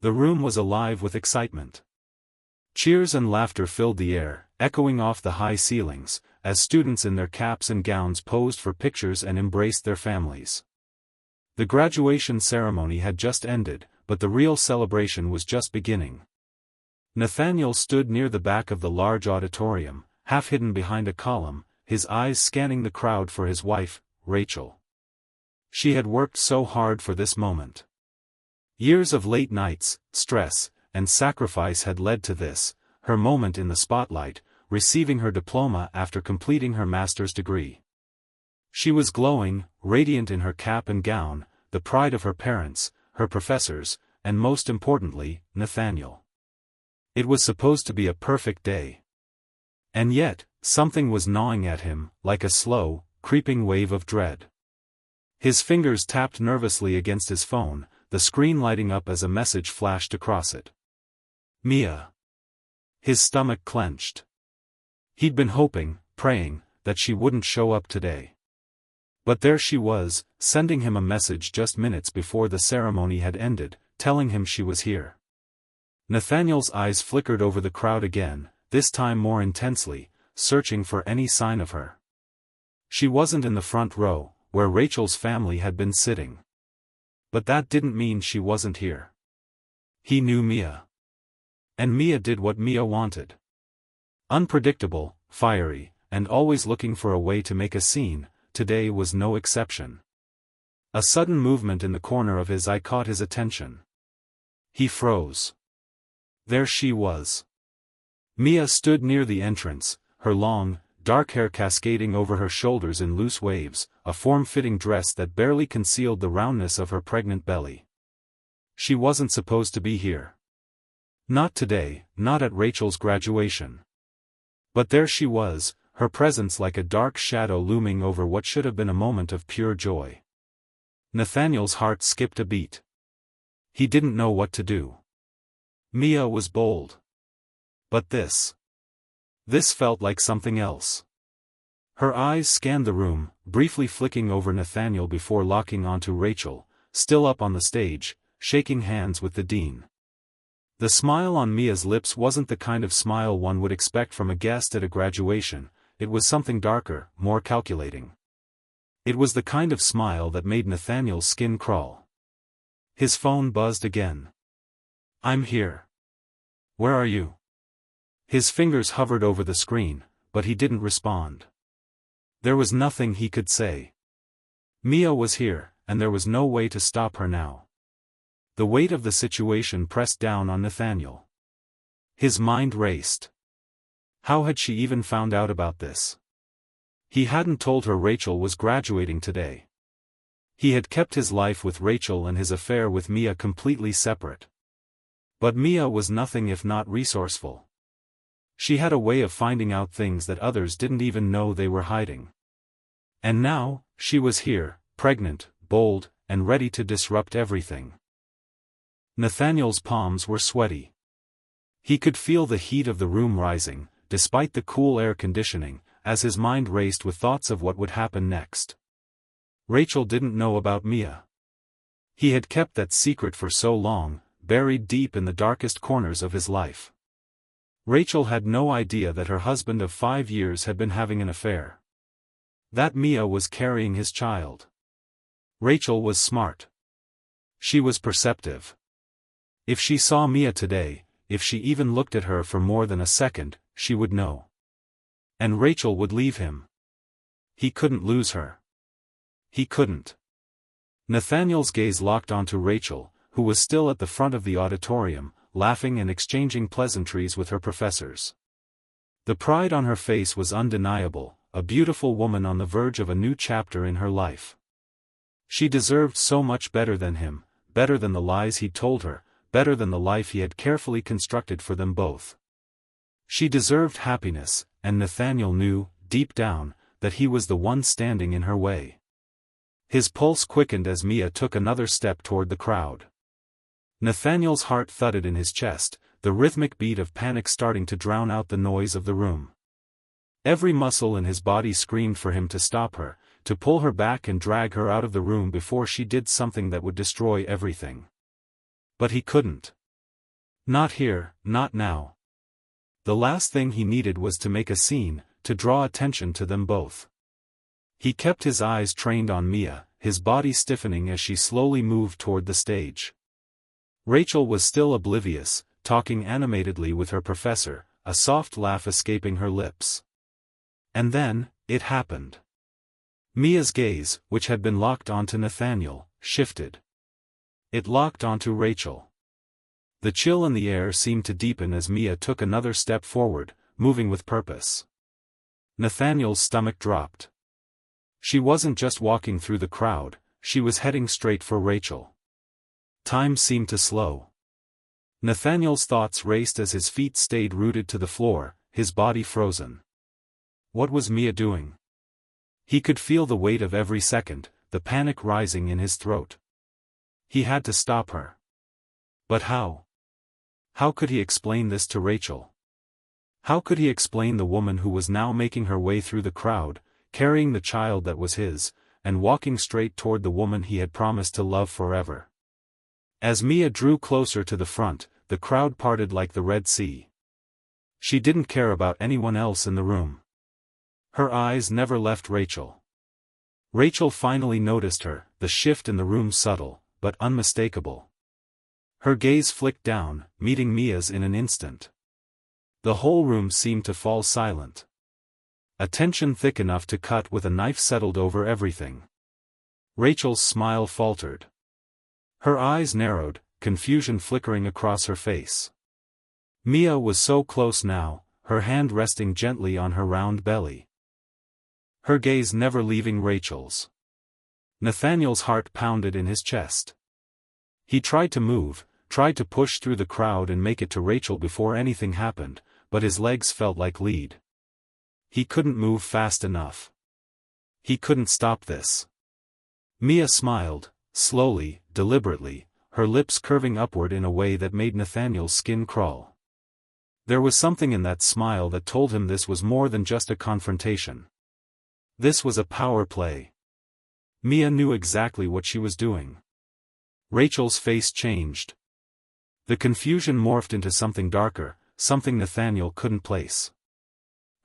The room was alive with excitement. Cheers and laughter filled the air, echoing off the high ceilings, as students in their caps and gowns posed for pictures and embraced their families. The graduation ceremony had just ended, but the real celebration was just beginning. Nathaniel stood near the back of the large auditorium, half hidden behind a column, his eyes scanning the crowd for his wife, Rachel. She had worked so hard for this moment. Years of late nights, stress, and sacrifice had led to this, her moment in the spotlight, receiving her diploma after completing her master's degree. She was glowing, radiant in her cap and gown, the pride of her parents, her professors, and most importantly, Nathaniel. It was supposed to be a perfect day. And yet, something was gnawing at him, like a slow, creeping wave of dread. His fingers tapped nervously against his phone, the screen lighting up as a message flashed across it. Mia. His stomach clenched. He'd been hoping, praying, that she wouldn't show up today. But there she was, sending him a message just minutes before the ceremony had ended, telling him she was here. Nathaniel's eyes flickered over the crowd again, this time more intensely, searching for any sign of her. She wasn't in the front row, where Rachel's family had been sitting. But that didn't mean she wasn't here. He knew Mia. And Mia did what Mia wanted. Unpredictable, fiery, and always looking for a way to make a scene, today was no exception. A sudden movement in the corner of his eye caught his attention. He froze. There she was. Mia stood near the entrance, her long, dark hair cascading over her shoulders in loose waves, a form-fitting dress that barely concealed the roundness of her pregnant belly. She wasn't supposed to be here. Not today, not at Rachel's graduation. But there she was, her presence like a dark shadow looming over what should have been a moment of pure joy. Nathaniel's heart skipped a beat. He didn't know what to do. Mia was bold. But this felt like something else. Her eyes scanned the room, briefly flicking over Nathaniel before locking onto Rachel, still up on the stage, shaking hands with the dean. The smile on Mia's lips wasn't the kind of smile one would expect from a guest at a graduation, it was something darker, more calculating. It was the kind of smile that made Nathaniel's skin crawl. His phone buzzed again. "I'm here. Where are you?" His fingers hovered over the screen, but he didn't respond. There was nothing he could say. Mia was here, and there was no way to stop her now. The weight of the situation pressed down on Nathaniel. His mind raced. How had she even found out about this? He hadn't told her Rachel was graduating today. He had kept his life with Rachel and his affair with Mia completely separate. But Mia was nothing if not resourceful. She had a way of finding out things that others didn't even know they were hiding. And now, she was here, pregnant, bold, and ready to disrupt everything. Nathaniel's palms were sweaty. He could feel the heat of the room rising, despite the cool air conditioning, as his mind raced with thoughts of what would happen next. Rachel didn't know about Mia. He had kept that secret for so long, buried deep in the darkest corners of his life. Rachel had no idea that her husband of 5 years had been having an affair. That Mia was carrying his child. Rachel was smart. She was perceptive. If she saw Mia today, if she even looked at her for more than a second, she would know. And Rachel would leave him. He couldn't lose her. He couldn't. Nathaniel's gaze locked onto Rachel, who was still at the front of the auditorium, laughing and exchanging pleasantries with her professors. The pride on her face was undeniable, a beautiful woman on the verge of a new chapter in her life. She deserved so much better than him, better than the lies he'd told her, better than the life he had carefully constructed for them both. She deserved happiness, and Nathaniel knew, deep down, that he was the one standing in her way. His pulse quickened as Mia took another step toward the crowd. Nathaniel's heart thudded in his chest, the rhythmic beat of panic starting to drown out the noise of the room. Every muscle in his body screamed for him to stop her, to pull her back and drag her out of the room before she did something that would destroy everything. But he couldn't. Not here, not now. The last thing he needed was to make a scene, to draw attention to them both. He kept his eyes trained on Mia, his body stiffening as she slowly moved toward the stage. Rachel was still oblivious, talking animatedly with her professor, a soft laugh escaping her lips. And then, it happened. Mia's gaze, which had been locked onto Nathaniel, shifted. It locked onto Rachel. The chill in the air seemed to deepen as Mia took another step forward, moving with purpose. Nathaniel's stomach dropped. She wasn't just walking through the crowd, she was heading straight for Rachel. Time seemed to slow. Nathaniel's thoughts raced as his feet stayed rooted to the floor, his body frozen. What was Mia doing? He could feel the weight of every second, the panic rising in his throat. He had to stop her. But how? How could he explain this to Rachel? How could he explain the woman who was now making her way through the crowd, carrying the child that was his, and walking straight toward the woman he had promised to love forever? As Mia drew closer to the front, the crowd parted like the Red Sea. She didn't care about anyone else in the room. Her eyes never left Rachel. Rachel finally noticed her, the shift in the room subtle, but unmistakable. Her gaze flicked down, meeting Mia's in an instant. The whole room seemed to fall silent. A tension thick enough to cut with a knife settled over everything. Rachel's smile faltered. Her eyes narrowed, confusion flickering across her face. Mia was so close now, her hand resting gently on her round belly. Her gaze never leaving Rachel's. Nathaniel's heart pounded in his chest. He tried to move, tried to push through the crowd and make it to Rachel before anything happened, but his legs felt like lead. He couldn't move fast enough. He couldn't stop this. Mia smiled, slowly, deliberately, her lips curving upward in a way that made Nathaniel's skin crawl. There was something in that smile that told him this was more than just a confrontation. This was a power play. Mia knew exactly what she was doing. Rachel's face changed. The confusion morphed into something darker, something Nathaniel couldn't place.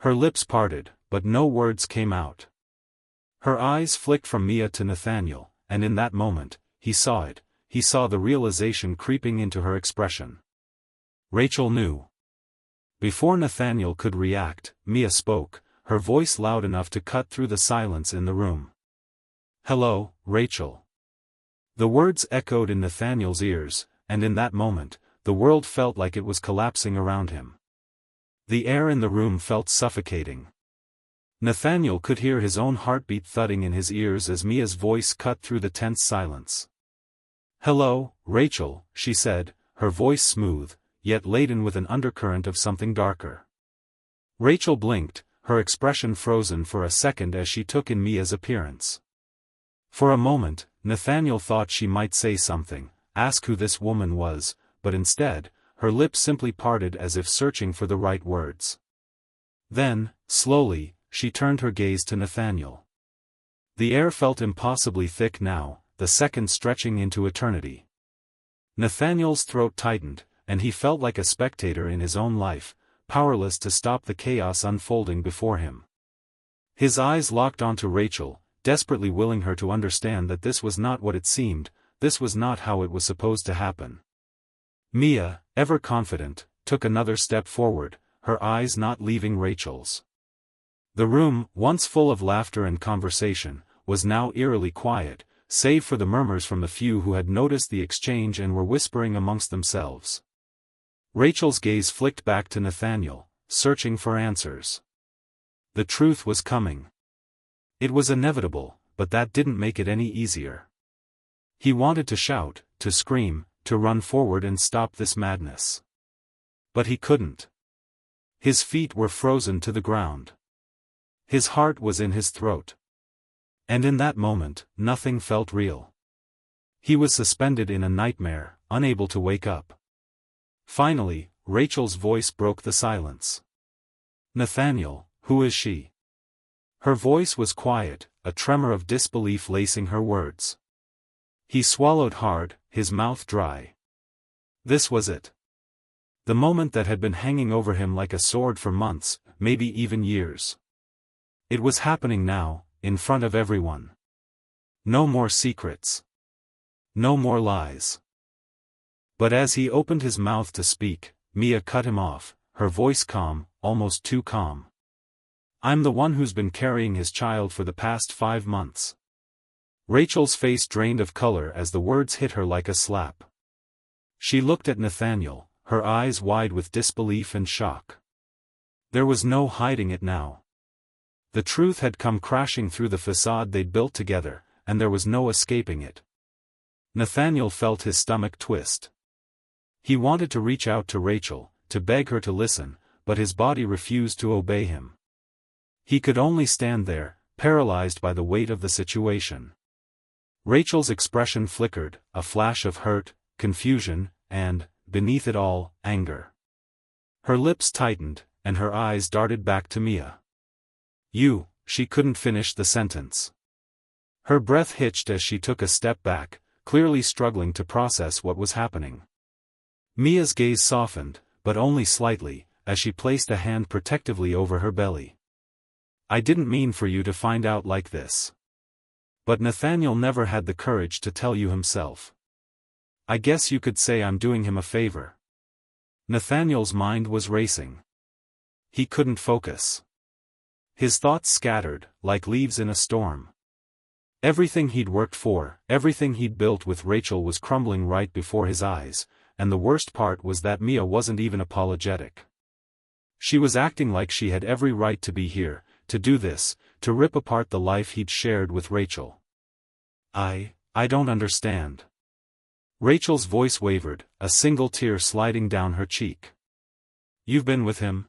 Her lips parted, but no words came out. Her eyes flicked from Mia to Nathaniel, and in that moment, he saw it, he saw the realization creeping into her expression. Rachel knew. Before Nathaniel could react, Mia spoke, her voice loud enough to cut through the silence in the room. "Hello, Rachel." The words echoed in Nathaniel's ears, and in that moment, the world felt like it was collapsing around him. The air in the room felt suffocating. Nathaniel could hear his own heartbeat thudding in his ears as Mia's voice cut through the tense silence. "Hello, Rachel," she said, her voice smooth, yet laden with an undercurrent of something darker. Rachel blinked, her expression frozen for a second as she took in Mia's appearance. For a moment, Nathaniel thought she might say something, ask who this woman was, but instead, her lips simply parted as if searching for the right words. Then, slowly, she turned her gaze to Nathaniel. The air felt impossibly thick now, the seconds stretching into eternity. Nathaniel's throat tightened, and he felt like a spectator in his own life, powerless to stop the chaos unfolding before him. His eyes locked onto Rachel, desperately willing her to understand that this was not what it seemed, this was not how it was supposed to happen. Mia, ever confident, took another step forward, her eyes not leaving Rachel's. The room, once full of laughter and conversation, was now eerily quiet, save for the murmurs from the few who had noticed the exchange and were whispering amongst themselves. Rachel's gaze flicked back to Nathaniel, searching for answers. The truth was coming. It was inevitable, but that didn't make it any easier. He wanted to shout, to scream, to run forward and stop this madness. But he couldn't. His feet were frozen to the ground. His heart was in his throat. And in that moment, nothing felt real. He was suspended in a nightmare, unable to wake up. Finally, Rachel's voice broke the silence. "Nathaniel, who is she?" Her voice was quiet, a tremor of disbelief lacing her words. He swallowed hard, his mouth dry. This was it. The moment that had been hanging over him like a sword for months, maybe even years. It was happening now, in front of everyone. No more secrets. No more lies. But as he opened his mouth to speak, Mia cut him off, her voice calm, almost too calm. I'm the one who's been carrying his child for the past 5 months. Rachel's face drained of color as the words hit her like a slap. She looked at Nathaniel, her eyes wide with disbelief and shock. There was no hiding it now. The truth had come crashing through the facade they'd built together, and there was no escaping it. Nathaniel felt his stomach twist. He wanted to reach out to Rachel, to beg her to listen, but his body refused to obey him. He could only stand there, paralyzed by the weight of the situation. Rachel's expression flickered, a flash of hurt, confusion, and, beneath it all, anger. Her lips tightened, and her eyes darted back to Mia. She couldn't finish the sentence. Her breath hitched as she took a step back, clearly struggling to process what was happening. Mia's gaze softened, but only slightly, as she placed a hand protectively over her belly. I didn't mean for you to find out like this. But Nathaniel never had the courage to tell you himself. I guess you could say I'm doing him a favor. Nathaniel's mind was racing. He couldn't focus. His thoughts scattered, like leaves in a storm. Everything he'd worked for, everything he'd built with Rachel was crumbling right before his eyes, and the worst part was that Mia wasn't even apologetic. She was acting like she had every right to be here, to do this, to rip apart the life he'd shared with Rachel. I don't understand. Rachel's voice wavered, a single tear sliding down her cheek. You've been with him?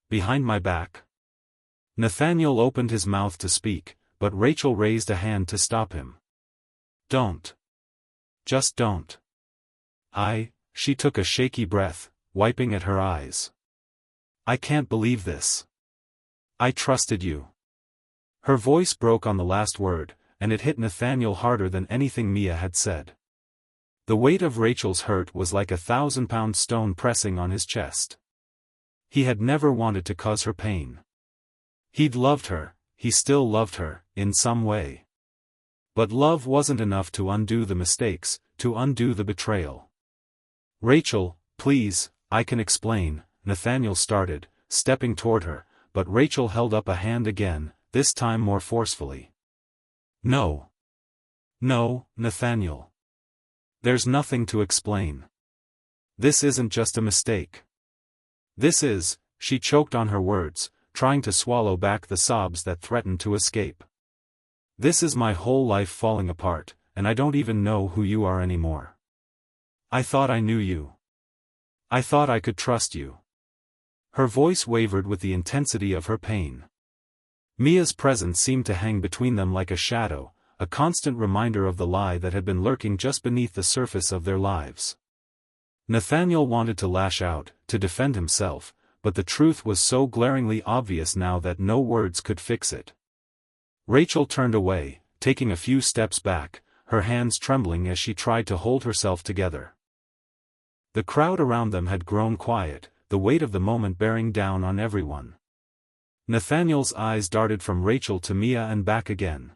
Behind my back? Nathaniel opened his mouth to speak, but Rachel raised a hand to stop him. Don't. Just don't. She took a shaky breath, wiping at her eyes. I can't believe this. I trusted you. Her voice broke on the last word, and it hit Nathaniel harder than anything Mia had said. The weight of Rachel's hurt was like a 1,000-pound stone pressing on his chest. He had never wanted to cause her pain. He'd loved her, he still loved her, in some way. But love wasn't enough to undo the mistakes, to undo the betrayal. Rachel, please, I can explain, Nathaniel started, stepping toward her, but Rachel held up a hand again, this time more forcefully. No. No, Nathaniel. There's nothing to explain. This isn't just a mistake. This is, she choked on her words, trying to swallow back the sobs that threatened to escape. This is my whole life falling apart, and I don't even know who you are anymore. I thought I knew you. I thought I could trust you. Her voice wavered with the intensity of her pain. Mia's presence seemed to hang between them like a shadow, a constant reminder of the lie that had been lurking just beneath the surface of their lives. Nathaniel wanted to lash out, to defend himself, but the truth was so glaringly obvious now that no words could fix it. Rachel turned away, taking a few steps back, her hands trembling as she tried to hold herself together. The crowd around them had grown quiet, the weight of the moment bearing down on everyone. Nathaniel's eyes darted from Rachel to Mia and back again.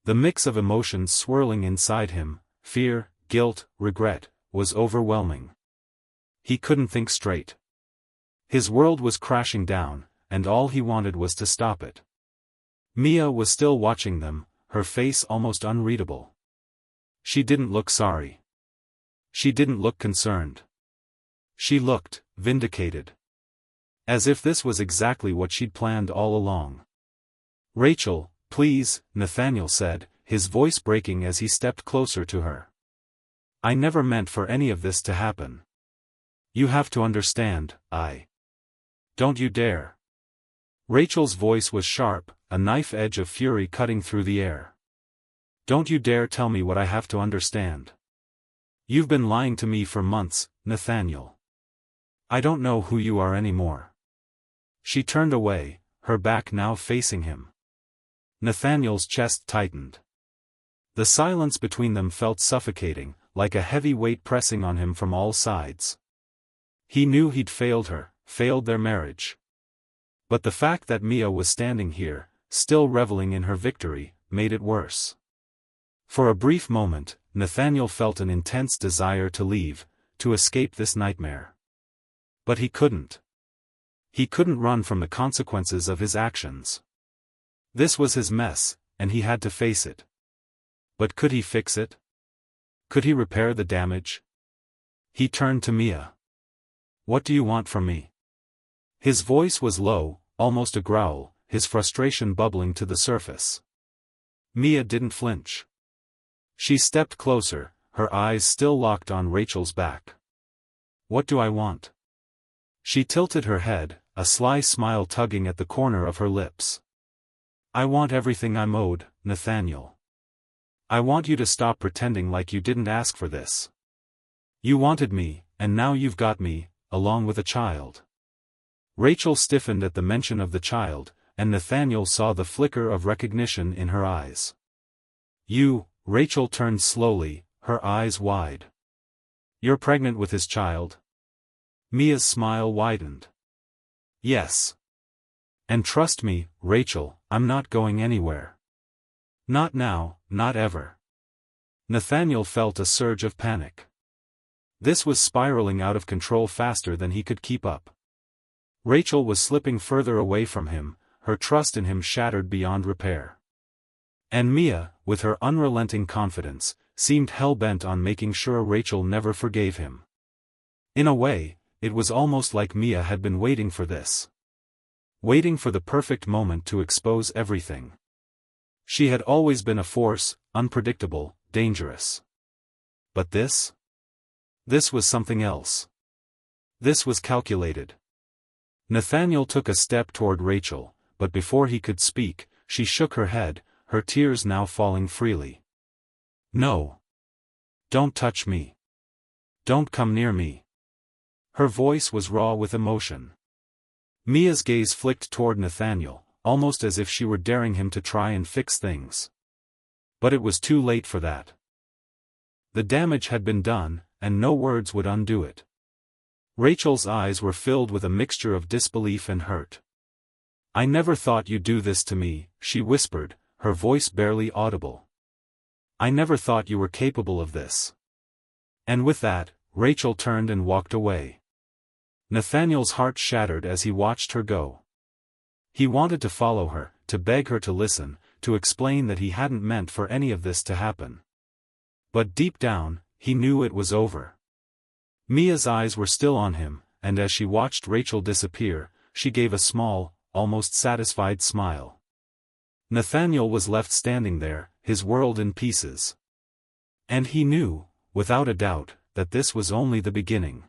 The mix of emotions swirling inside him, fear, guilt, regret, was overwhelming. He couldn't think straight. His world was crashing down, and all he wanted was to stop it. Mia was still watching them, her face almost unreadable. She didn't look sorry. She didn't look concerned. She looked vindicated. As if this was exactly what she'd planned all along. Rachel, please, Nathaniel said, his voice breaking as he stepped closer to her. I never meant for any of this to happen. You have to understand, Don't you dare. Rachel's voice was sharp, a knife edge of fury cutting through the air. Don't you dare tell me what I have to understand. You've been lying to me for months, Nathaniel. I don't know who you are anymore. She turned away, her back now facing him. Nathaniel's chest tightened. The silence between them felt suffocating, like a heavy weight pressing on him from all sides. He knew he'd failed her, failed their marriage. But the fact that Mia was standing here, still reveling in her victory, made it worse. For a brief moment, Nathaniel felt an intense desire to leave, to escape this nightmare. But he couldn't. He couldn't run from the consequences of his actions. This was his mess, and he had to face it. But could he fix it? Could he repair the damage? He turned to Mia. "What do you want from me?" His voice was low, almost a growl, his frustration bubbling to the surface. Mia didn't flinch. She stepped closer, her eyes still locked on Rachel's back. "What do I want?" She tilted her head, a sly smile tugging at the corner of her lips. "I want everything I'm owed, Nathaniel. I want you to stop pretending like you didn't ask for this. You wanted me, and now you've got me, along with a child." Rachel stiffened at the mention of the child, and Nathaniel saw the flicker of recognition in her eyes. "You," Rachel turned slowly, her eyes wide. "You're pregnant with his child?" Mia's smile widened. "Yes. And trust me, Rachel, I'm not going anywhere. Not now, not ever." Nathaniel felt a surge of panic. This was spiraling out of control faster than he could keep up. Rachel was slipping further away from him, her trust in him shattered beyond repair. And Mia, with her unrelenting confidence, seemed hell-bent on making sure Rachel never forgave him. In a way, it was almost like Mia had been waiting for this. Waiting for the perfect moment to expose everything. She had always been a force, unpredictable, dangerous. But this? This was something else. This was calculated. Nathaniel took a step toward Rachel, but before he could speak, she shook her head, her tears now falling freely. "No. Don't touch me. Don't come near me." Her voice was raw with emotion. Mia's gaze flicked toward Nathaniel, almost as if she were daring him to try and fix things. But it was too late for that. The damage had been done, and no words would undo it. Rachel's eyes were filled with a mixture of disbelief and hurt. "I never thought you'd do this to me," she whispered, her voice barely audible. "I never thought you were capable of this." And with that, Rachel turned and walked away. Nathaniel's heart shattered as he watched her go. He wanted to follow her, to beg her to listen, to explain that he hadn't meant for any of this to happen. But deep down, he knew it was over. Mia's eyes were still on him, and as she watched Rachel disappear, she gave a small, almost satisfied smile. Nathaniel was left standing there, his world in pieces. And he knew, without a doubt, that this was only the beginning.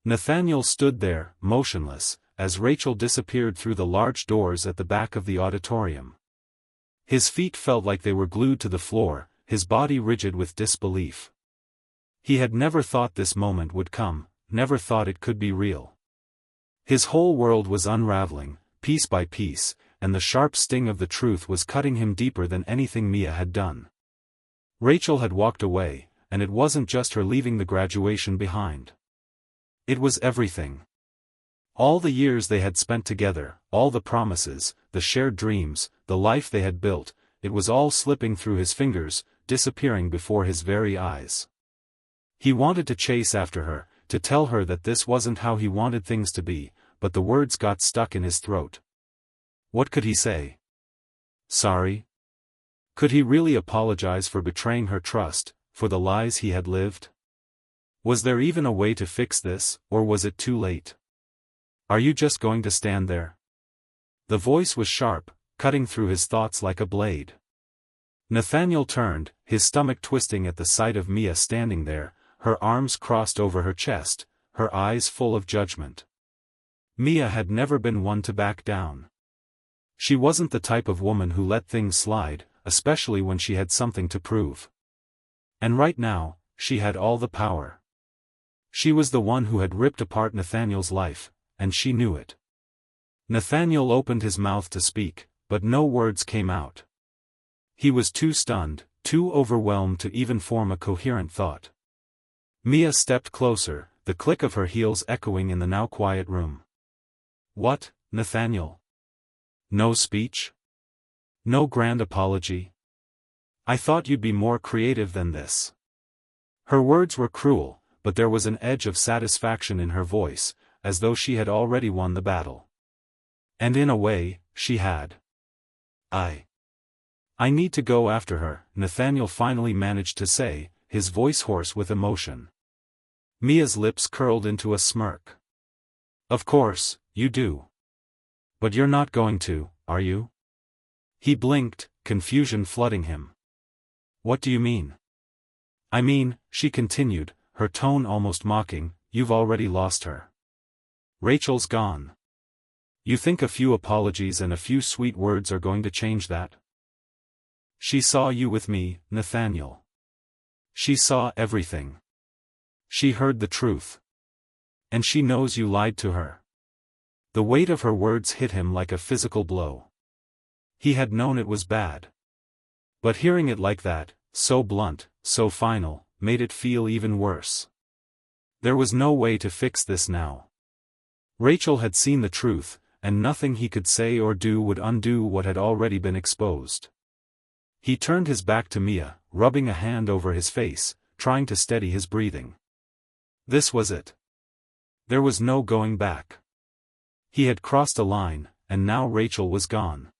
Nathaniel stood there, motionless, as Rachel disappeared through the large doors at the back of the auditorium. His feet felt like they were glued to the floor, his body rigid with disbelief. He had never thought this moment would come, never thought it could be real. His whole world was unraveling, piece by piece, and the sharp sting of the truth was cutting him deeper than anything Mia had done. Rachel had walked away, and it wasn't just her leaving the graduation behind. It was everything. All the years they had spent together, all the promises, the shared dreams, the life they had built, it was all slipping through his fingers, disappearing before his very eyes. He wanted to chase after her, to tell her that this wasn't how he wanted things to be, but the words got stuck in his throat. What could he say? Sorry? Could he really apologize for betraying her trust, for the lies he had lived? Was there even a way to fix this, or was it too late? Are you just going to stand there? The voice was sharp, cutting through his thoughts like a blade. Nathaniel turned, his stomach twisting at the sight of Mia standing there, her arms crossed over her chest, her eyes full of judgment. Mia had never been one to back down. She wasn't the type of woman who let things slide, especially when she had something to prove. And right now, she had all the power. She was the one who had ripped apart Nathaniel's life, and she knew it. Nathaniel opened his mouth to speak, but no words came out. He was too stunned, too overwhelmed to even form a coherent thought. Mia stepped closer, the click of her heels echoing in the now quiet room. "What, Nathaniel? No speech? No grand apology? I thought you'd be more creative than this." Her words were cruel, but there was an edge of satisfaction in her voice, as though she had already won the battle. And in a way, she had. I need to go after her," Nathaniel finally managed to say, his voice hoarse with emotion. Mia's lips curled into a smirk. "Of course, you do. But you're not going to, are you?" He blinked, confusion flooding him. "What do you mean?" "I mean," she continued, her tone almost mocking, "you've already lost her. Rachel's gone. You think a few apologies and a few sweet words are going to change that? She saw you with me, Nathaniel. She saw everything. She heard the truth. And she knows you lied to her." The weight of her words hit him like a physical blow. He had known it was bad. But hearing it like that, so blunt, so final, made it feel even worse. There was no way to fix this now. Rachel had seen the truth, and nothing he could say or do would undo what had already been exposed. He turned his back to Mia, rubbing a hand over his face, trying to steady his breathing. This was it. There was no going back. He had crossed a line, and now Rachel was gone.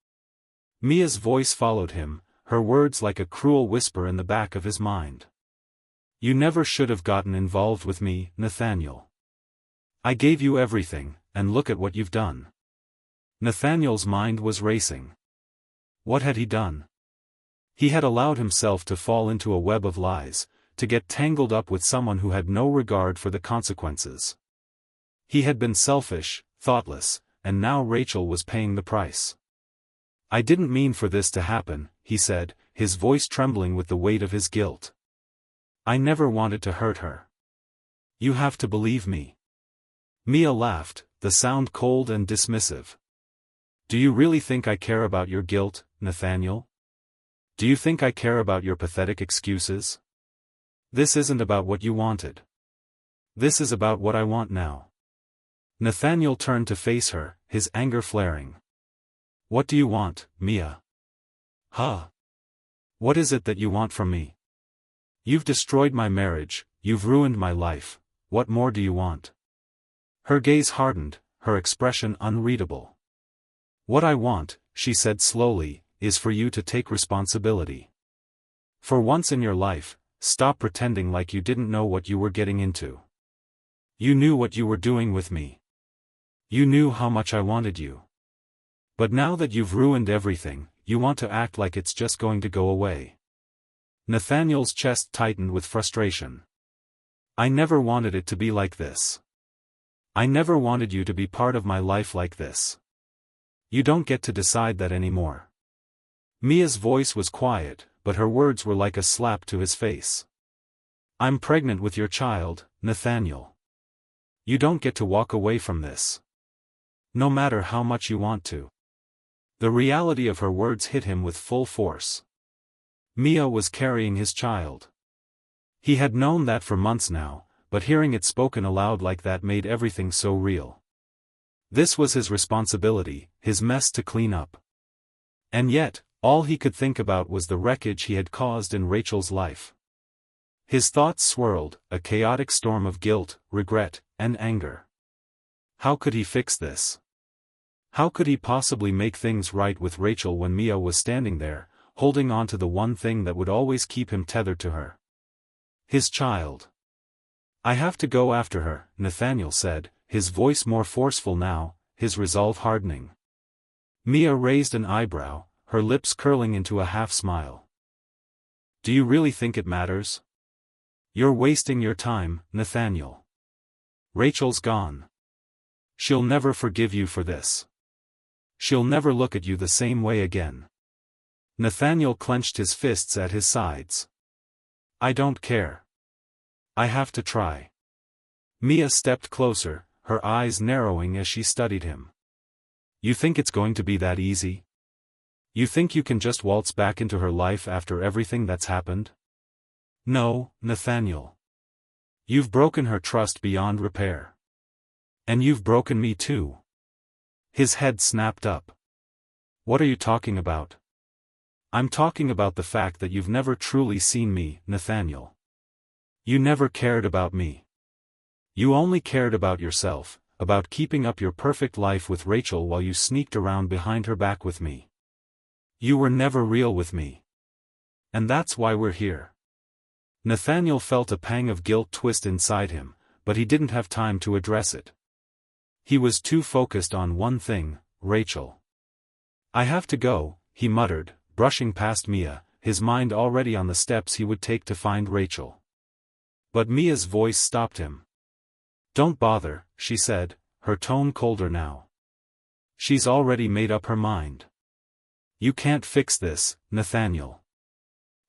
Mia's voice followed him, her words like a cruel whisper in the back of his mind. "You never should have gotten involved with me, Nathaniel. I gave you everything, and look at what you've done." Nathaniel's mind was racing. What had he done? He had allowed himself to fall into a web of lies, to get tangled up with someone who had no regard for the consequences. He had been selfish, thoughtless, and now Rachel was paying the price. "I didn't mean for this to happen," he said, his voice trembling with the weight of his guilt. "I never wanted to hurt her. You have to believe me." Mia laughed, the sound cold and dismissive. "Do you really think I care about your guilt, Nathaniel? Do you think I care about your pathetic excuses? This isn't about what you wanted. This is about what I want now." Nathaniel turned to face her, his anger flaring. "What do you want, Mia? Huh? What is it that you want from me? You've destroyed my marriage, you've ruined my life, what more do you want?" Her gaze hardened, her expression unreadable. "What I want," she said slowly, "is for you to take responsibility. For once in your life, stop pretending like you didn't know what you were getting into. You knew what you were doing with me. You knew how much I wanted you. But now that you've ruined everything, you want to act like it's just going to go away." Nathaniel's chest tightened with frustration. "I never wanted it to be like this. I never wanted you to be part of my life like this. You don't get to decide that anymore." Mia's voice was quiet, but her words were like a slap to his face. "I'm pregnant with your child, Nathaniel. You don't get to walk away from this. No matter how much you want to." The reality of her words hit him with full force. Mia was carrying his child. He had known that for months now, but hearing it spoken aloud like that made everything so real. This was his responsibility, his mess to clean up. And yet, all he could think about was the wreckage he had caused in Rachel's life. His thoughts swirled, a chaotic storm of guilt, regret, and anger. How could he fix this? How could he possibly make things right with Rachel when Mia was standing there, holding on to the one thing that would always keep him tethered to her? His child. "I have to go after her," Nathaniel said, his voice more forceful now, his resolve hardening. Mia raised an eyebrow, her lips curling into a half-smile. "Do you really think it matters? You're wasting your time, Nathaniel. Rachel's gone. She'll never forgive you for this. She'll never look at you the same way again." Nathaniel clenched his fists at his sides. "I don't care. I have to try." Mia stepped closer, her eyes narrowing as she studied him. "You think it's going to be that easy? You think you can just waltz back into her life after everything that's happened? No, Nathaniel. You've broken her trust beyond repair. And you've broken me too. His head snapped up. What are you talking about? I'm talking about the fact that you've never truly seen me, Nathaniel. You never cared about me. You only cared about yourself, about keeping up your perfect life with Rachel while you sneaked around behind her back with me. You were never real with me. And that's why we're here. Nathaniel felt a pang of guilt twist inside him, but he didn't have time to address it. He was too focused on one thing, Rachel. I have to go, he muttered, brushing past Mia, his mind already on the steps he would take to find Rachel. But Mia's voice stopped him. Don't bother, she said, her tone colder now. She's already made up her mind. You can't fix this, Nathaniel.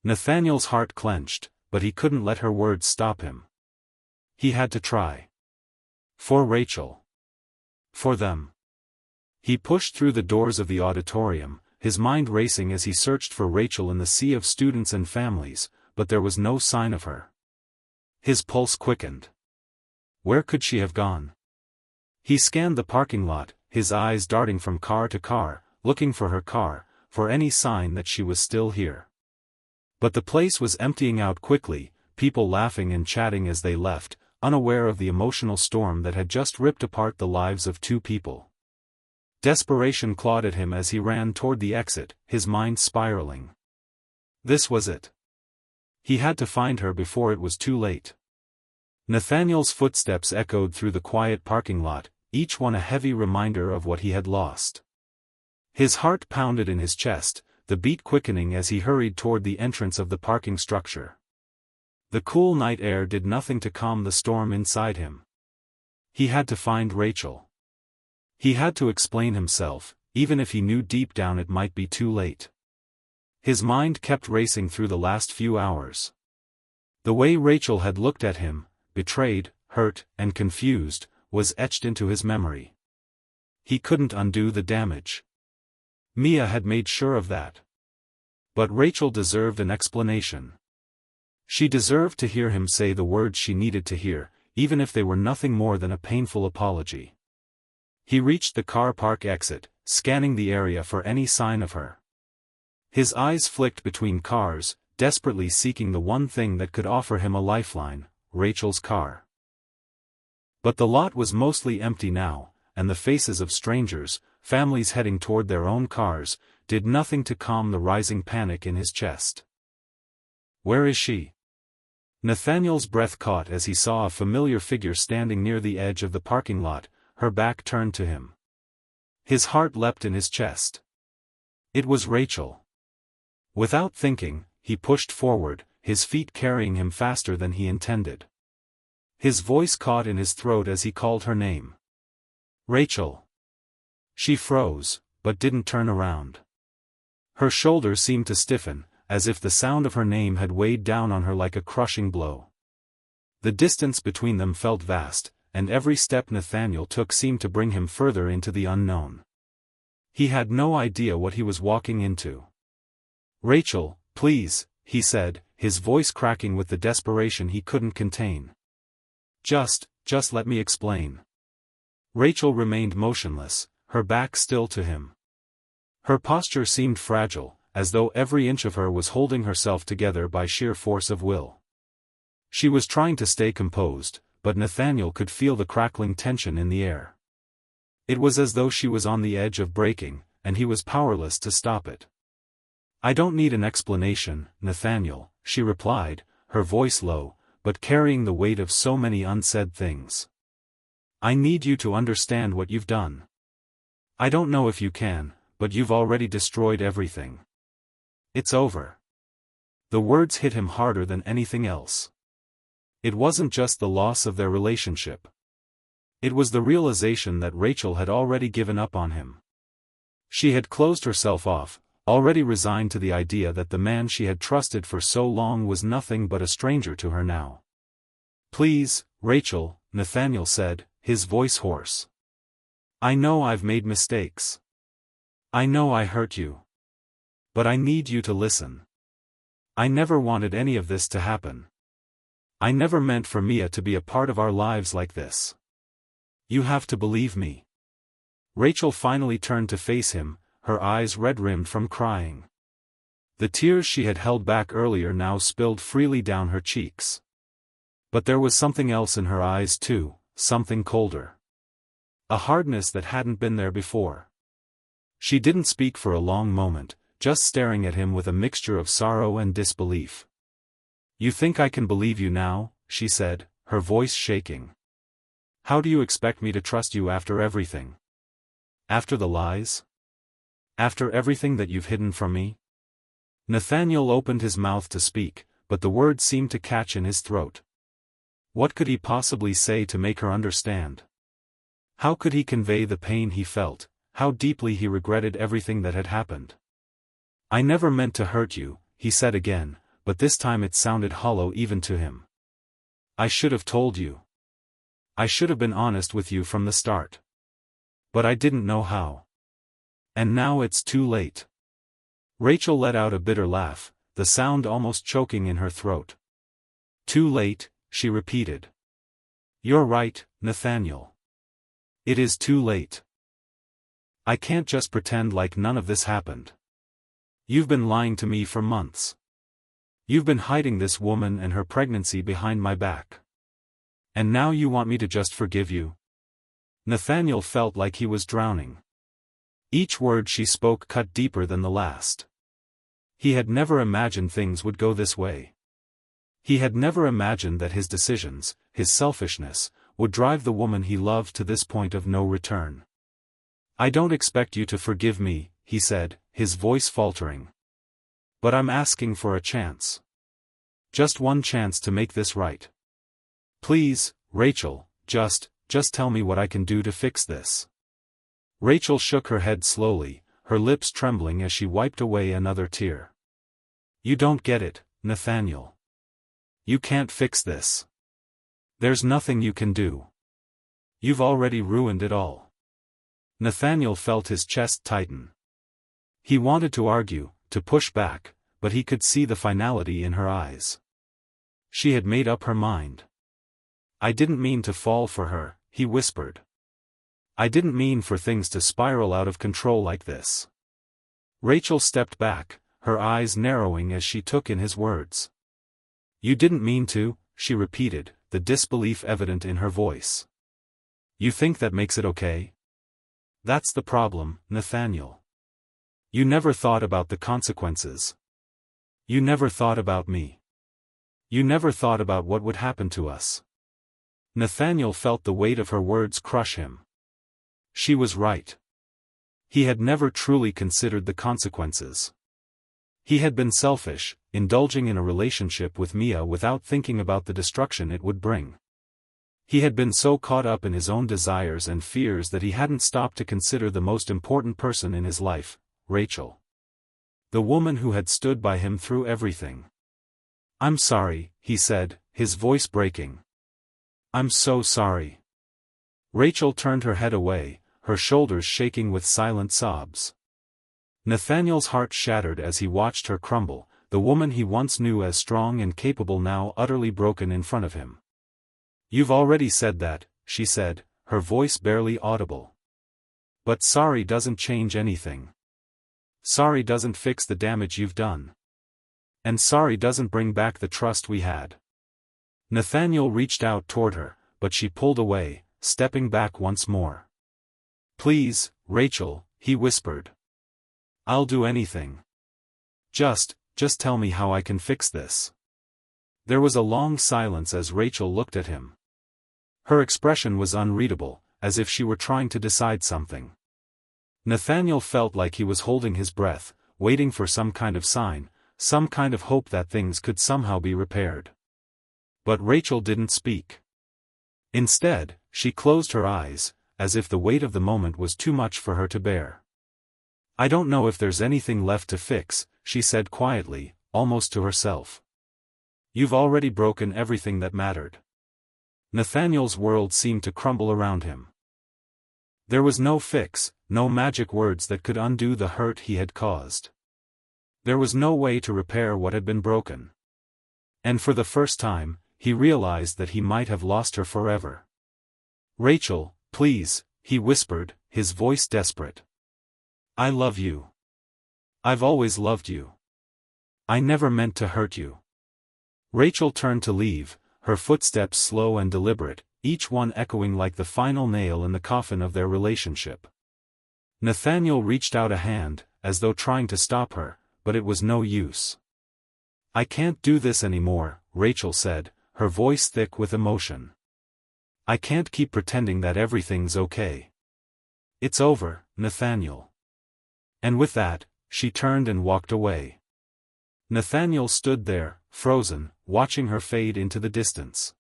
Nathaniel's heart clenched, but he couldn't let her words stop him. He had to try. For Rachel. For them. He pushed through the doors of the auditorium, his mind racing as he searched for Rachel in the sea of students and families, but there was no sign of her. His pulse quickened. Where could she have gone? He scanned the parking lot, his eyes darting from car to car, looking for her car, for any sign that she was still here. But the place was emptying out quickly, people laughing and chatting as they left, unaware of the emotional storm that had just ripped apart the lives of two people. Desperation clawed at him as he ran toward the exit, his mind spiraling. This was it. He had to find her before it was too late. Nathaniel's footsteps echoed through the quiet parking lot, each one a heavy reminder of what he had lost. His heart pounded in his chest, the beat quickening as he hurried toward the entrance of the parking structure. The cool night air did nothing to calm the storm inside him. He had to find Rachel. He had to explain himself, even if he knew deep down it might be too late. His mind kept racing through the last few hours. The way Rachel had looked at him, betrayed, hurt, and confused, was etched into his memory. He couldn't undo the damage. Mia had made sure of that. But Rachel deserved an explanation. She deserved to hear him say the words she needed to hear, even if they were nothing more than a painful apology. He reached the car park exit, scanning the area for any sign of her. His eyes flicked between cars, desperately seeking the one thing that could offer him a lifeline, Rachel's car. But the lot was mostly empty now, and the faces of strangers, families heading toward their own cars, did nothing to calm the rising panic in his chest. Where is she? Nathaniel's breath caught as he saw a familiar figure standing near the edge of the parking lot, her back turned to him. His heart leapt in his chest. It was Rachel. Without thinking, he pushed forward, his feet carrying him faster than he intended. His voice caught in his throat as he called her name. Rachel. She froze, but didn't turn around. Her shoulders seemed to stiffen, as if the sound of her name had weighed down on her like a crushing blow. The distance between them felt vast, and every step Nathaniel took seemed to bring him further into the unknown. He had no idea what he was walking into. Rachel, please, he said, his voice cracking with the desperation he couldn't contain. Just let me explain. Rachel remained motionless, her back still to him. Her posture seemed fragile, as though every inch of her was holding herself together by sheer force of will. She was trying to stay composed, but Nathaniel could feel the crackling tension in the air. It was as though she was on the edge of breaking, and he was powerless to stop it. I don't need an explanation, Nathaniel, she replied, her voice low, but carrying the weight of so many unsaid things. I need you to understand what you've done. I don't know if you can, but you've already destroyed everything. It's over. The words hit him harder than anything else. It wasn't just the loss of their relationship. It was the realization that Rachel had already given up on him. She had closed herself off, already resigned to the idea that the man she had trusted for so long was nothing but a stranger to her now. Please, Rachel, Nathaniel said, his voice hoarse. I know I've made mistakes. I know I hurt you. But I need you to listen. I never wanted any of this to happen. I never meant for Mia to be a part of our lives like this. You have to believe me. Rachel finally turned to face him, her eyes red-rimmed from crying. The tears she had held back earlier now spilled freely down her cheeks. But there was something else in her eyes too, something colder. A hardness that hadn't been there before. She didn't speak for a long moment, just staring at him with a mixture of sorrow and disbelief. You think I can believe you now? She said, her voice shaking. How do you expect me to trust you after everything? After the lies? After everything that you've hidden from me? Nathaniel opened his mouth to speak, but the words seemed to catch in his throat. What could he possibly say to make her understand? How could he convey the pain he felt, how deeply he regretted everything that had happened? I never meant to hurt you, he said again, but this time it sounded hollow even to him. I should have told you. I should have been honest with you from the start. But I didn't know how. And now it's too late. Rachel let out a bitter laugh, the sound almost choking in her throat. Too late, she repeated. You're right, Nathaniel. It is too late. I can't just pretend like none of this happened. You've been lying to me for months. You've been hiding this woman and her pregnancy behind my back. And now you want me to just forgive you? Nathaniel felt like he was drowning. Each word she spoke cut deeper than the last. He had never imagined things would go this way. He had never imagined that his decisions, his selfishness, would drive the woman he loved to this point of no return. I don't expect you to forgive me, he said, his voice faltering. But I'm asking for a chance. Just one chance to make this right. Please, Rachel, just tell me what I can do to fix this. Rachel shook her head slowly, her lips trembling as she wiped away another tear. You don't get it, Nathaniel. You can't fix this. There's nothing you can do. You've already ruined it all. Nathaniel felt his chest tighten. He wanted to argue, to push back, but he could see the finality in her eyes. She had made up her mind. I didn't mean to fall for her, he whispered. I didn't mean for things to spiral out of control like this. Rachel stepped back, her eyes narrowing as she took in his words. You didn't mean to, she repeated, the disbelief evident in her voice. You think that makes it okay? That's the problem, Nathaniel. You never thought about the consequences. You never thought about me. You never thought about what would happen to us. Nathaniel felt the weight of her words crush him. She was right. He had never truly considered the consequences. He had been selfish, indulging in a relationship with Mia without thinking about the destruction it would bring. He had been so caught up in his own desires and fears that he hadn't stopped to consider the most important person in his life, Rachel. The woman who had stood by him through everything. I'm sorry, he said, his voice breaking. I'm so sorry. Rachel turned her head away, her shoulders shaking with silent sobs. Nathaniel's heart shattered as he watched her crumble, the woman he once knew as strong and capable now utterly broken in front of him. You've already said that, she said, her voice barely audible. But sorry doesn't change anything. Sorry doesn't fix the damage you've done. And sorry doesn't bring back the trust we had. Nathaniel reached out toward her, but she pulled away, stepping back once more. Please, Rachel, he whispered. I'll do anything. Just tell me how I can fix this. There was a long silence as Rachel looked at him. Her expression was unreadable, as if she were trying to decide something. Nathaniel felt like he was holding his breath, waiting for some kind of sign, some kind of hope that things could somehow be repaired. But Rachel didn't speak. Instead, she closed her eyes, as if the weight of the moment was too much for her to bear. I don't know if there's anything left to fix, she said quietly, almost to herself. You've already broken everything that mattered. Nathaniel's world seemed to crumble around him. There was no fix, no magic words that could undo the hurt he had caused. There was no way to repair what had been broken. And for the first time, he realized that he might have lost her forever. "Rachel, please," he whispered, his voice desperate. "I love you. I've always loved you. I never meant to hurt you." Rachel turned to leave, her footsteps slow and deliberate, each one echoing like the final nail in the coffin of their relationship. Nathaniel reached out a hand, as though trying to stop her, but it was no use. "I can't do this anymore," Rachel said, her voice thick with emotion. "I can't keep pretending that everything's okay. It's over, Nathaniel." And with that, she turned and walked away. Nathaniel stood there, frozen, watching her fade into the distance.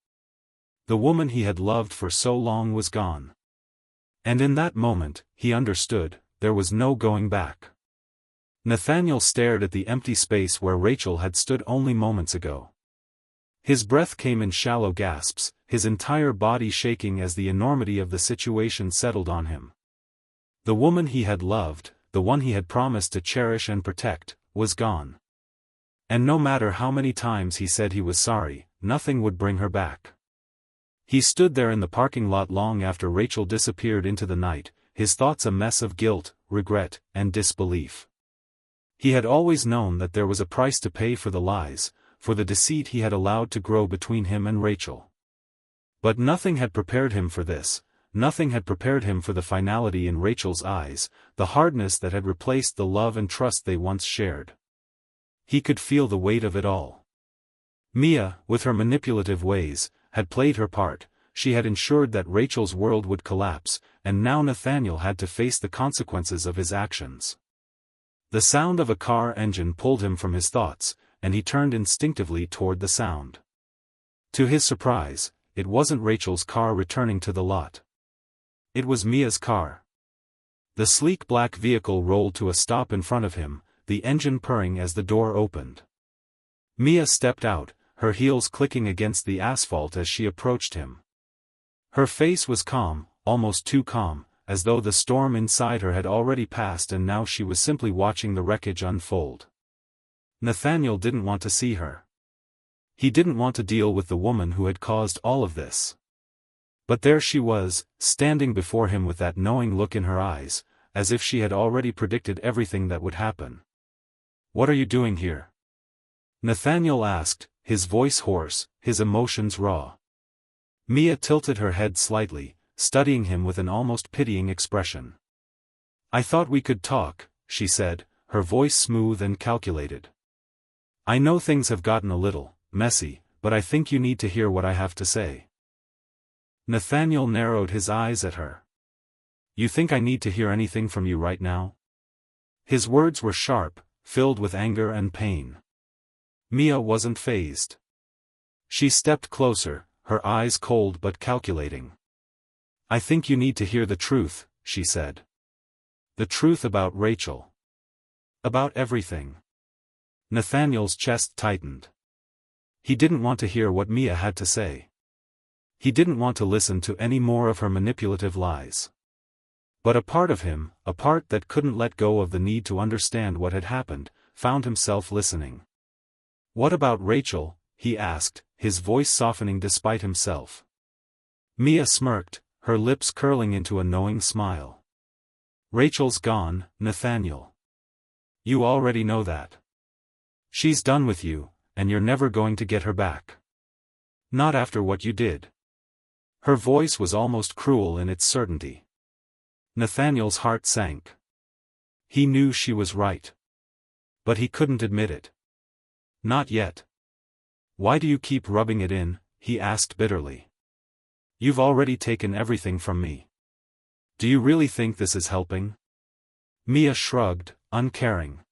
The woman he had loved for so long was gone. And in that moment, he understood, there was no going back. Nathaniel stared at the empty space where Rachel had stood only moments ago. His breath came in shallow gasps, his entire body shaking as the enormity of the situation settled on him. The woman he had loved, the one he had promised to cherish and protect, was gone. And no matter how many times he said he was sorry, nothing would bring her back. He stood there in the parking lot long after Rachel disappeared into the night, his thoughts a mess of guilt, regret, and disbelief. He had always known that there was a price to pay for the lies, for the deceit he had allowed to grow between him and Rachel. But nothing had prepared him for this, nothing had prepared him for the finality in Rachel's eyes, the hardness that had replaced the love and trust they once shared. He could feel the weight of it all. Mia, with her manipulative ways, had played her part, she had ensured that Rachel's world would collapse, and now Nathaniel had to face the consequences of his actions. The sound of a car engine pulled him from his thoughts, and he turned instinctively toward the sound. To his surprise, it wasn't Rachel's car returning to the lot. It was Mia's car. The sleek black vehicle rolled to a stop in front of him, the engine purring as the door opened. Mia stepped out, her heels clicking against the asphalt as she approached him. Her face was calm, almost too calm, as though the storm inside her had already passed and now she was simply watching the wreckage unfold. Nathaniel didn't want to see her. He didn't want to deal with the woman who had caused all of this. But there she was, standing before him with that knowing look in her eyes, as if she had already predicted everything that would happen. "What are you doing here?" Nathaniel asked, his voice hoarse, his emotions raw. Mia tilted her head slightly, studying him with an almost pitying expression. "I thought we could talk," she said, her voice smooth and calculated. "I know things have gotten a little messy, but I think you need to hear what I have to say." Nathaniel narrowed his eyes at her. "You think I need to hear anything from you right now?" His words were sharp, filled with anger and pain. Mia wasn't fazed. She stepped closer, her eyes cold but calculating. "I think you need to hear the truth," she said. "The truth about Rachel. About everything." Nathaniel's chest tightened. He didn't want to hear what Mia had to say. He didn't want to listen to any more of her manipulative lies. But a part of him, a part that couldn't let go of the need to understand what had happened, found himself listening. "What about Rachel?" he asked, his voice softening despite himself. Mia smirked, her lips curling into a knowing smile. "Rachel's gone, Nathaniel. You already know that. She's done with you, and you're never going to get her back. Not after what you did." Her voice was almost cruel in its certainty. Nathaniel's heart sank. He knew she was right. But he couldn't admit it. "Not yet." "Why do you keep rubbing it in?" he asked bitterly. "You've already taken everything from me. Do you really think this is helping?" Mia shrugged, uncaring.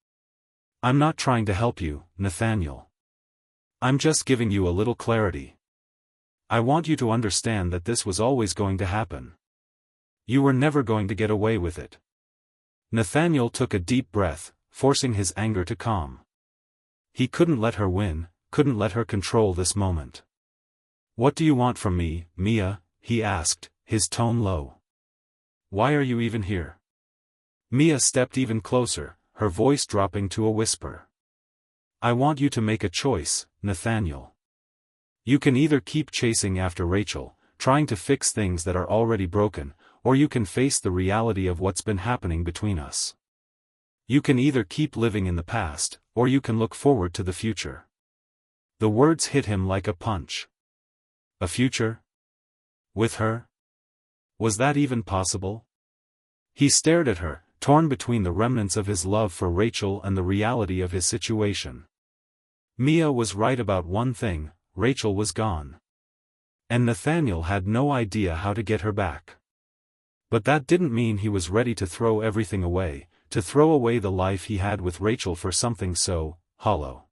"I'm not trying to help you, Nathaniel. I'm just giving you a little clarity. I want you to understand that this was always going to happen. You were never going to get away with it." Nathaniel took a deep breath, forcing his anger to calm. He couldn't let her win, couldn't let her control this moment. "What do you want from me, Mia?" he asked, his tone low. "Why are you even here?" Mia stepped even closer, her voice dropping to a whisper. "I want you to make a choice, Nathaniel. You can either keep chasing after Rachel, trying to fix things that are already broken, or you can face the reality of what's been happening between us. You can either keep living in the past, or you can look forward to the future. The words hit him like a punch. A future? With her? Was that even possible? He stared at her, torn between the remnants of his love for Rachel and the reality of his situation. Mia was right about one thing: Rachel was gone. And Nathaniel had no idea how to get her back. But that didn't mean he was ready to throw everything away, to throw away the life he had with Rachel for something so hollow.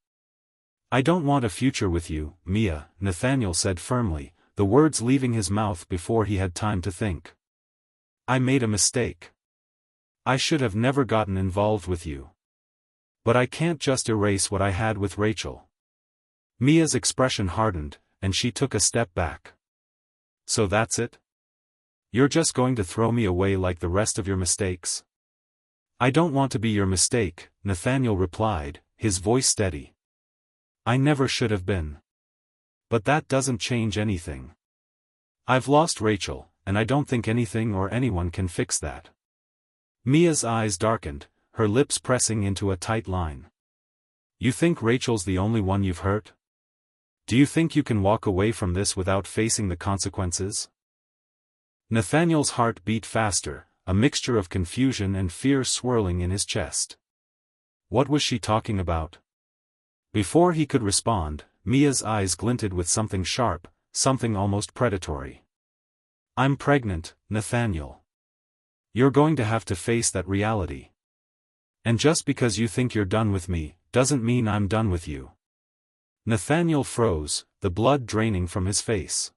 "I don't want a future with you, Mia," Nathaniel said firmly, the words leaving his mouth before he had time to think. "I made a mistake. I should have never gotten involved with you. But I can't just erase what I had with Rachel." Mia's expression hardened, and she took a step back. "So that's it? You're just going to throw me away like the rest of your mistakes?" "I don't want to be your mistake," Nathaniel replied, his voice steady. "I never should have been. But that doesn't change anything. I've lost Rachel, and I don't think anything or anyone can fix that." Mia's eyes darkened, her lips pressing into a tight line. "You think Rachel's the only one you've hurt? Do you think you can walk away from this without facing the consequences?" Nathaniel's heart beat faster, a mixture of confusion and fear swirling in his chest. What was she talking about? Before he could respond, Mia's eyes glinted with something sharp, something almost predatory. "I'm pregnant, Nathaniel. You're going to have to face that reality. And just because you think you're done with me, doesn't mean I'm done with you." Nathaniel froze, the blood draining from his face.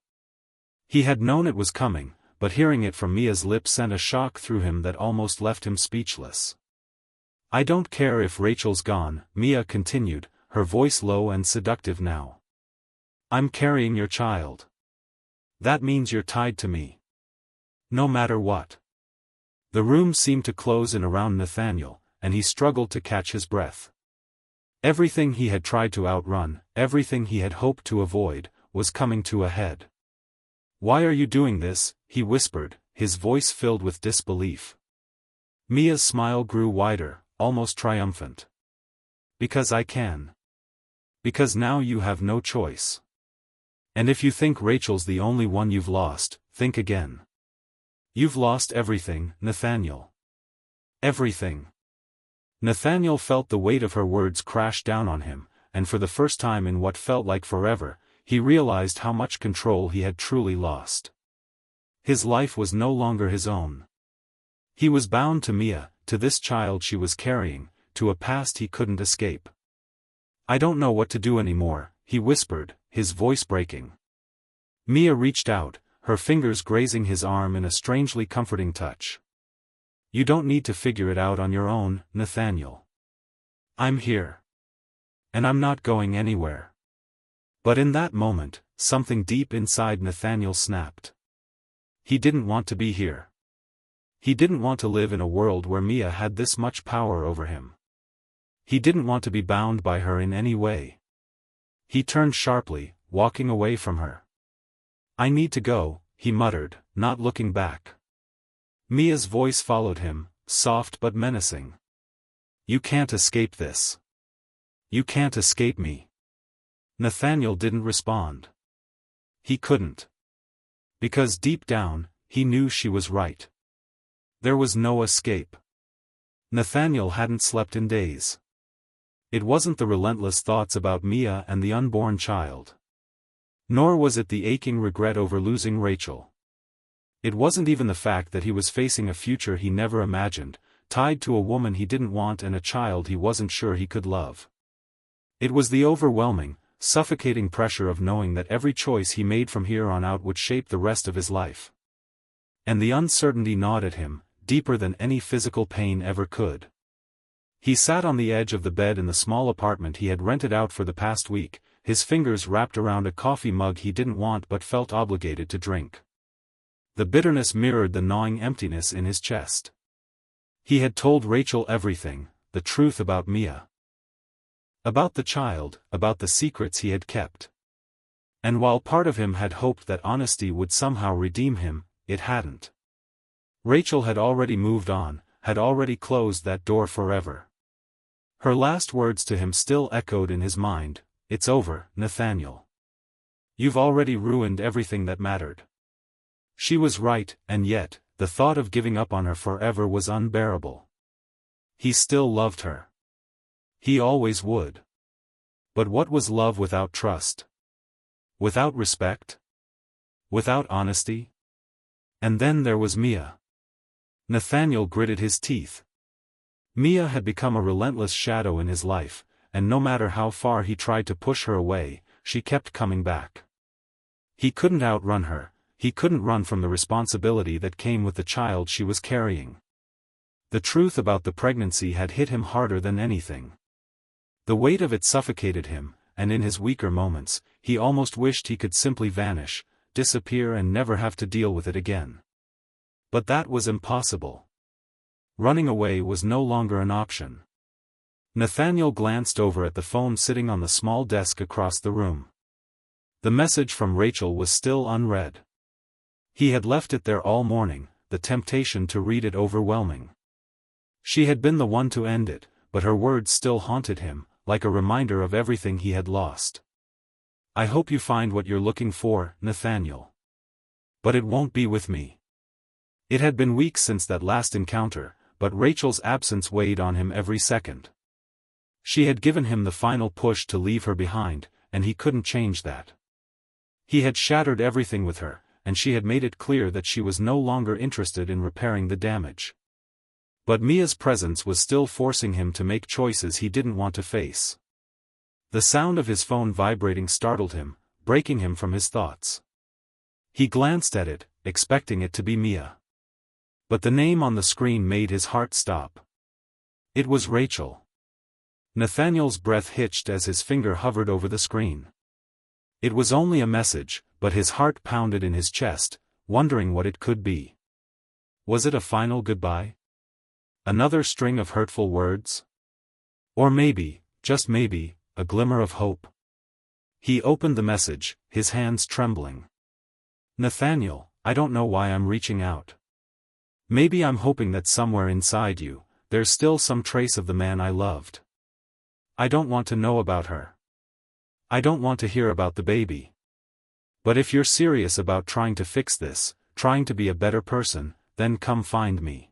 He had known it was coming, but hearing it from Mia's lips sent a shock through him that almost left him speechless. "I don't care if Rachel's gone," Mia continued, her voice low and seductive now. "I'm carrying your child. That means you're tied to me. No matter what." The room seemed to close in around Nathaniel, and he struggled to catch his breath. Everything he had tried to outrun, everything he had hoped to avoid, was coming to a head. "Why are you doing this?" he whispered, his voice filled with disbelief. Mia's smile grew wider, almost triumphant. "Because I can. Because now you have no choice. And if you think Rachel's the only one you've lost, think again. You've lost everything, Nathaniel. Everything." Nathaniel felt the weight of her words crash down on him, and for the first time in what felt like forever, he realized how much control he had truly lost. His life was no longer his own. He was bound to Mia, to this child she was carrying, to a past he couldn't escape. "I don't know what to do anymore," he whispered, his voice breaking. Mia reached out, her fingers grazing his arm in a strangely comforting touch. "You don't need to figure it out on your own, Nathaniel. I'm here. And I'm not going anywhere." But in that moment, something deep inside Nathaniel snapped. He didn't want to be here. He didn't want to live in a world where Mia had this much power over him. He didn't want to be bound by her in any way. He turned sharply, walking away from her. "I need to go," he muttered, not looking back. Mia's voice followed him, soft but menacing. "You can't escape this. You can't escape me." Nathaniel didn't respond. He couldn't. Because deep down, he knew she was right. There was no escape. Nathaniel hadn't slept in days. It wasn't the relentless thoughts about Mia and the unborn child. Nor was it the aching regret over losing Rachel. It wasn't even the fact that he was facing a future he never imagined, tied to a woman he didn't want and a child he wasn't sure he could love. It was the overwhelming, suffocating pressure of knowing that every choice he made from here on out would shape the rest of his life. And the uncertainty gnawed at him, deeper than any physical pain ever could. He sat on the edge of the bed in the small apartment he had rented out for the past week, his fingers wrapped around a coffee mug he didn't want but felt obligated to drink. The bitterness mirrored the gnawing emptiness in his chest. He had told Rachel everything, the truth about Mia. About the child, about the secrets he had kept. And while part of him had hoped that honesty would somehow redeem him, it hadn't. Rachel had already moved on, had already closed that door forever. Her last words to him still echoed in his mind, "It's over, Nathaniel. You've already ruined everything that mattered." She was right, and yet, the thought of giving up on her forever was unbearable. He still loved her. He always would. But what was love without trust? Without respect? Without honesty? And then there was Mia. Nathaniel gritted his teeth. Mia had become a relentless shadow in his life, and no matter how far he tried to push her away, she kept coming back. He couldn't outrun her, he couldn't run from the responsibility that came with the child she was carrying. The truth about the pregnancy had hit him harder than anything. The weight of it suffocated him, and in his weaker moments, he almost wished he could simply vanish, disappear and never have to deal with it again. But that was impossible. Running away was no longer an option. Nathaniel glanced over at the phone sitting on the small desk across the room. The message from Rachel was still unread. He had left it there all morning, the temptation to read it overwhelming. She had been the one to end it, but her words still haunted him, like a reminder of everything he had lost. "I hope you find what you're looking for, Nathaniel. But it won't be with me." It had been weeks since that last encounter, but Rachel's absence weighed on him every second. She had given him the final push to leave her behind, and he couldn't change that. He had shattered everything with her, and she had made it clear that she was no longer interested in repairing the damage. But Mia's presence was still forcing him to make choices he didn't want to face. The sound of his phone vibrating startled him, breaking him from his thoughts. He glanced at it, expecting it to be Mia. But the name on the screen made his heart stop. It was Rachel. Nathaniel's breath hitched as his finger hovered over the screen. It was only a message, but his heart pounded in his chest, wondering what it could be. Was it a final goodbye? Another string of hurtful words? Or maybe, just maybe, a glimmer of hope? He opened the message, his hands trembling. "Nathaniel, I don't know why I'm reaching out. Maybe I'm hoping that somewhere inside you, there's still some trace of the man I loved. I don't want to know about her. I don't want to hear about the baby. But if you're serious about trying to fix this, trying to be a better person, then come find me.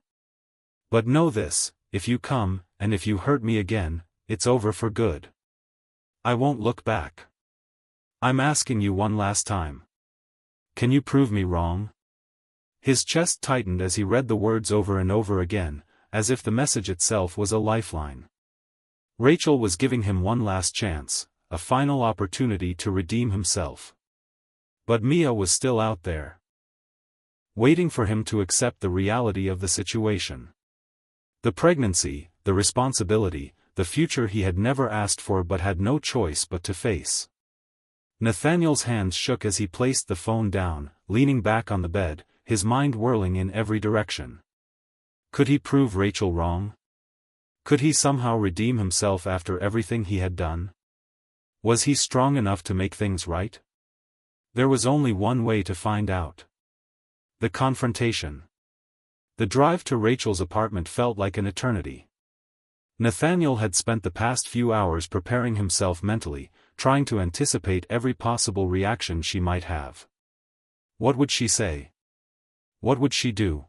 But know this, if you come, and if you hurt me again, it's over for good. I won't look back. I'm asking you one last time. Can you prove me wrong?" His chest tightened as he read the words over and over again, as if the message itself was a lifeline. Rachel was giving him one last chance, a final opportunity to redeem himself. But Mia was still out there, waiting for him to accept the reality of the situation. The pregnancy, the responsibility, the future he had never asked for but had no choice but to face. Nathaniel's hands shook as he placed the phone down, leaning back on the bed, his mind whirling in every direction. Could he prove Rachel wrong? Could he somehow redeem himself after everything he had done? Was he strong enough to make things right? There was only one way to find out. The confrontation. The drive to Rachel's apartment felt like an eternity. Nathaniel had spent the past few hours preparing himself mentally, trying to anticipate every possible reaction she might have. What would she say? What would she do?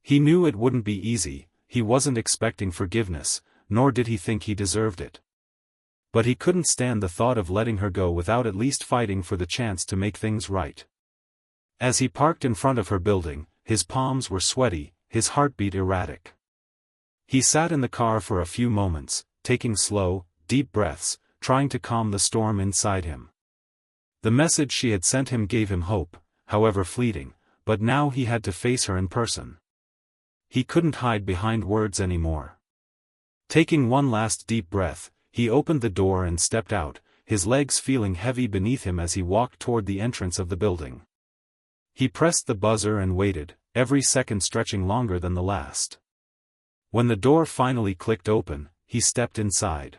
He knew it wouldn't be easy, he wasn't expecting forgiveness, nor did he think he deserved it. But he couldn't stand the thought of letting her go without at least fighting for the chance to make things right. As he parked in front of her building, his palms were sweaty, his heartbeat erratic. He sat in the car for a few moments, taking slow, deep breaths, trying to calm the storm inside him. The message she had sent him gave him hope, however fleeting, but now he had to face her in person. He couldn't hide behind words anymore. Taking one last deep breath, he opened the door and stepped out, his legs feeling heavy beneath him as he walked toward the entrance of the building. He pressed the buzzer and waited, every second stretching longer than the last. When the door finally clicked open, he stepped inside.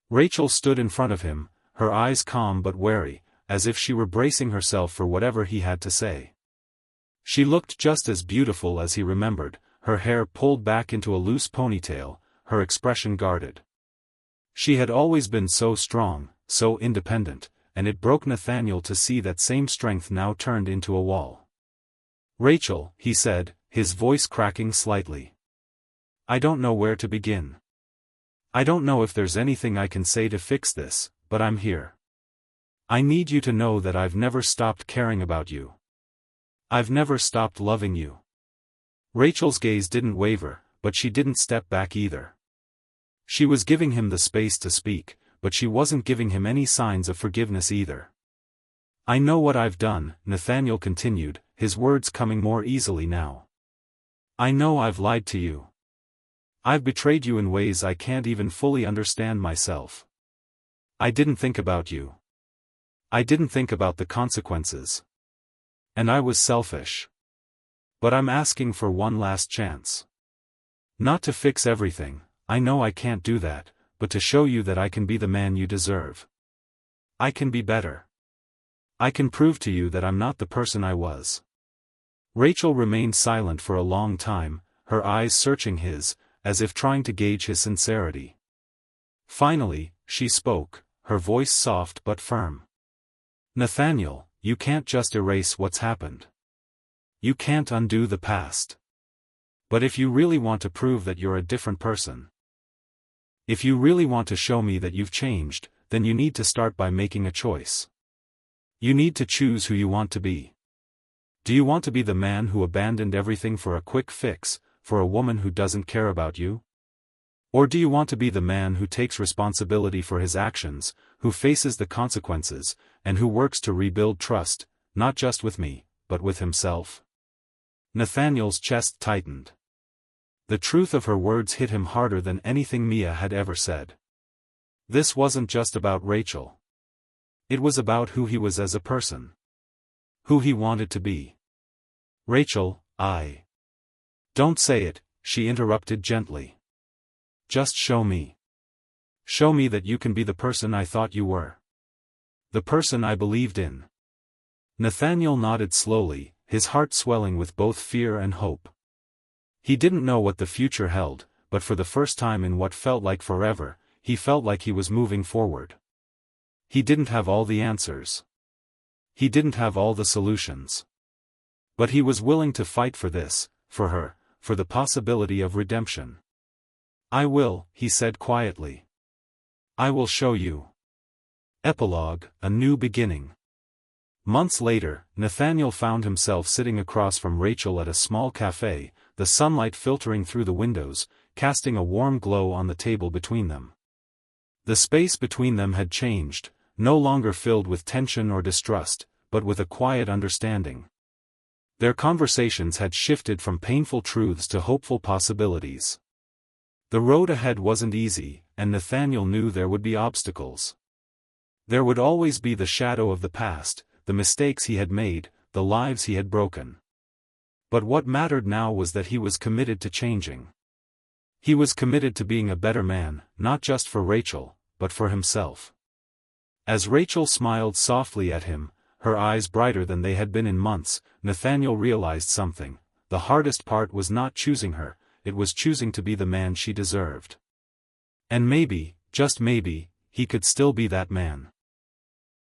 Rachel stood in front of him, her eyes calm but wary, as if she were bracing herself for whatever he had to say. She looked just as beautiful as he remembered, her hair pulled back into a loose ponytail, her expression guarded. She had always been so strong, so independent, and it broke Nathaniel to see that same strength now turned into a wall. "Rachel," he said, his voice cracking slightly. "I don't know where to begin. I don't know if there's anything I can say to fix this, but I'm here. I need you to know that I've never stopped caring about you. I've never stopped loving you." Rachel's gaze didn't waver, but she didn't step back either. She was giving him the space to speak, but she wasn't giving him any signs of forgiveness either. "I know what I've done," Nathaniel continued, his words coming more easily now. "I know I've lied to you. I've betrayed you in ways I can't even fully understand myself. I didn't think about you. I didn't think about the consequences. And I was selfish. But I'm asking for one last chance. Not to fix everything, I know I can't do that, but to show you that I can be the man you deserve. I can be better. I can prove to you that I'm not the person I was." Rachel remained silent for a long time, her eyes searching his, as if trying to gauge his sincerity. Finally, she spoke, her voice soft but firm. "Nathaniel, you can't just erase what's happened. You can't undo the past. But if you really want to prove that you're a different person, if you really want to show me that you've changed, then you need to start by making a choice. You need to choose who you want to be. Do you want to be the man who abandoned everything for a quick fix, for a woman who doesn't care about you? Or do you want to be the man who takes responsibility for his actions, who faces the consequences, and who works to rebuild trust, not just with me, but with himself?" Nathaniel's chest tightened. The truth of her words hit him harder than anything Mia had ever said. This wasn't just about Rachel. It was about who he was as a person. Who he wanted to be. "Rachel, I..." "Don't say it," she interrupted gently. "Just show me. Show me that you can be the person I thought you were. The person I believed in." Nathaniel nodded slowly, his heart swelling with both fear and hope. He didn't know what the future held, but for the first time in what felt like forever, he felt like he was moving forward. He didn't have all the answers. He didn't have all the solutions. But he was willing to fight for this, for her, for the possibility of redemption. "I will," he said quietly. "I will show you." Epilogue, a new beginning. Months later, Nathaniel found himself sitting across from Rachel at a small cafe, the sunlight filtering through the windows, casting a warm glow on the table between them. The space between them had changed, no longer filled with tension or distrust, but with a quiet understanding. Their conversations had shifted from painful truths to hopeful possibilities. The road ahead wasn't easy, and Nathaniel knew there would be obstacles. There would always be the shadow of the past, the mistakes he had made, the lives he had broken. But what mattered now was that he was committed to changing. He was committed to being a better man, not just for Rachel, but for himself. As Rachel smiled softly at him, her eyes brighter than they had been in months, Nathaniel realized something. The hardest part was not choosing her, it was choosing to be the man she deserved. And maybe, just maybe, he could still be that man.